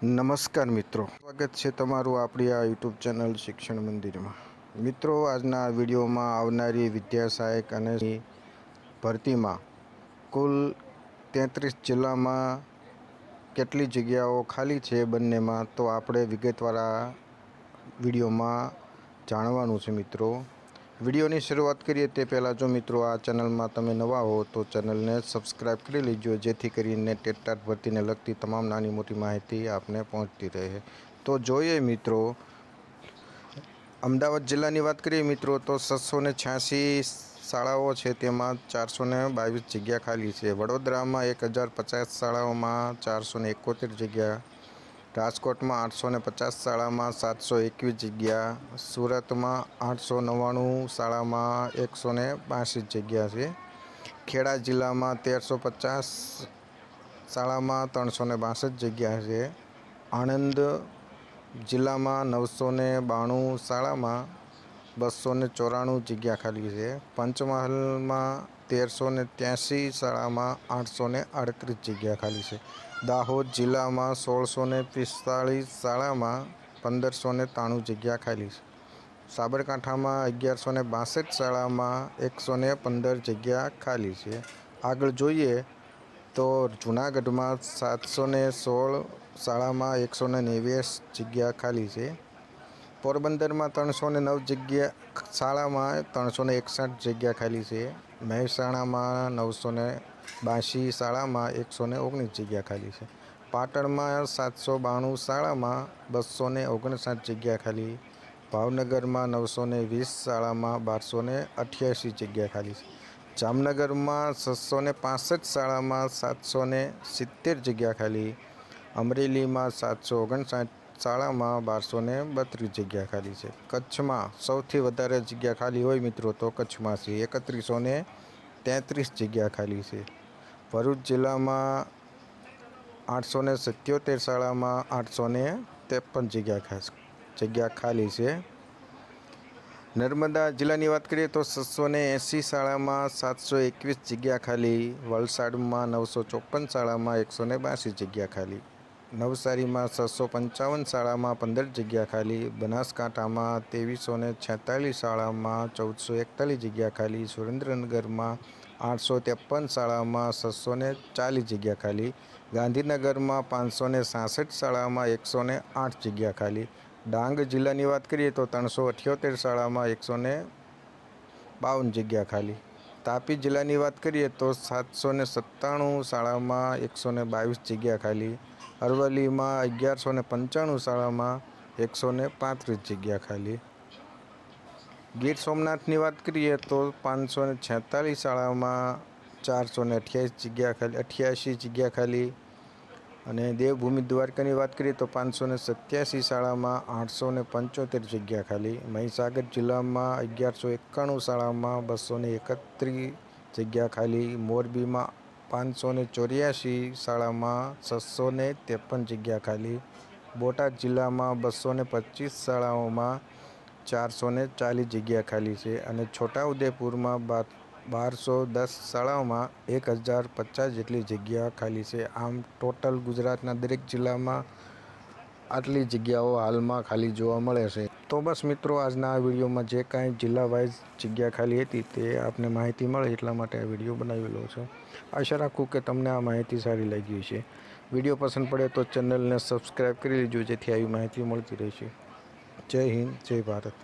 નમસ્કાર મિત્રો, સ્વાગત છે તમારું આપણી આ યુટ્યુબ ચેનલ શિક્ષણ મંદિરમાં। મિત્રો, આજના આ વિડીયોમાં આવનારી વિદ્યા સહાયક અને ભરતીમાં કુલ 33 જિલ્લામાં કેટલી જગ્યાઓ ખાલી છે બંનેમાં, તો આપણે વિગતવાર આ વિડીયોમાં જાણવાનું છે મિત્રો। વિડીયોની શરૂઆત કરીએ તે પહેલાં જો મિત્રો આ ચેનલમાં તમે નવા હો તો ચેનલને સબસ્ક્રાઈબ કરી લેજો, જેથી કરીને ટેટ ભરતીને લગતી તમામ નાની મોટી માહિતી આપને પહોંચતી રહે। તો જોઈએ મિત્રો, અમદાવાદ જિલ્લાની વાત કરીએ મિત્રો તો 686 શાળાઓ છે, તેમાં 422 જગ્યા ખાલી છે। વડોદરામાં 1050 શાળાઓમાં 471 જગ્યા, રાજકોટમાં 850 શાળામાં 721 જગ્યા, સુરતમાં 899 શાળામાં 162 જગ્યા છે, ખેડા જિલ્લામાં 1350 શાળામાં 362 જગ્યા છે, આણંદ જિલ્લામાં 992 શાળામાં 294 જગ્યા ખાલી છે, પંચમહાલમાં 1383 શાળામાં 838 જગ્યા ખાલી છે, દાહોદ જિલ્લામાં 1645 શાળામાં 1593 જગ્યા ખાલી છે, સાબરકાંઠામાં 1162 શાળામાં 115 જગ્યા ખાલી છે। આગળ જોઈએ તો જૂનાગઢમાં 716 શાળામાં 189 જગ્યા ખાલી છે, પોરબંદરમાં 309 શાળામાં 361 જગ્યા ખાલી છે, મહેસાણામાં 982 શાળામાં 119 જગ્યા ખાલી છે, પાટણમાં 792 શાળામાં 259 જગ્યા ખાલી, ભાવનગરમાં 920 શાળામાં 1288 જગ્યા ખાલી છે, જામનગરમાં 665 શાળામાં 770 જગ્યા ખાલી, અમરેલીમાં 759 શાળામાં 1232 જગ્યા ખાલી છે। કચ્છમાં સૌથી વધારે જગ્યા ખાલી હોય મિત્રો તો કચ્છમાં છે, 3133 જગ્યા ખાલી છે, ભરૂચ જિલ્લામાં 877 શાળામાં 853 જગ્યા ખાલી છે, નર્મદા જિલ્લાની વાત કરીએ તો 680 શાળામાં 721 જગ્યા ખાલી, વલસાડમાં 954 શાળામાં 182 જગ્યા ખાલી, નવસારીમાં 655 શાળામાં 15 જગ્યા ખાલી, બનાસકાંઠામાં 2346 શાળામાં 1441 જગ્યા ખાલી, સુરેન્દ્રનગરમાં 853 શાળામાં 640 જગ્યા ખાલી, ગાંધીનગરમાં 566 શાળામાં 108 જગ્યા ખાલી, ડાંગ જિલ્લાની વાત કરીએ તો 378 શાળામાં 152 જગ્યા ખાલી, તાપી જિલ્લાની વાત કરીએ તો 797 શાળામાં 122 જગ્યા ખાલી, અરવલ્લીમાં 1195 શાળામાં 135 જગ્યા ખાલી, ગીર સોમનાથની વાત કરીએ તો 546 શાળામાં 488 જગ્યા ખાલી, અને દેવભૂમિ દ્વારકાની વાત કરીએ તો 587 શાળામાં 875 જગ્યા ખાલી, મહીસાગર જિલ્લામાં 1191 શાળામાં 231 જગ્યા ખાલી, મોરબીમાં 584 શાળામાં 653 જગ્યા ખાલી, બોટાદ જિલ્લામાં 225 શાળાઓમાં 440 જગ્યા ખાલી છે, અને છોટાઉદેપુરમાં 1210 શાળાઓમાં 1050 જેટલી જગ્યા ખાલી છે। આમ ટોટલ ગુજરાતના દરેક જિલ્લામાં આટલી જગ્યાઓ હાલમાં ખાલી જોવા મળે છે। તો બસ મિત્રો, આજના આ વિડીયોમાં જે કાંઈ જિલ્લા વાઇઝ જગ્યા ખાલી હતી તે આપને માહિતી મળે એટલા માટે આ વિડીયો બનાવેલો છે। આશા રાખું કે તમને આ માહિતી સારી લાગી છે। વિડીયો પસંદ પડે તો ચેનલને સબસ્ક્રાઈબ કરી લેજો, જેથી આવી માહિતી મળતી રહેશે। જય હિન્દ, જય ભારત।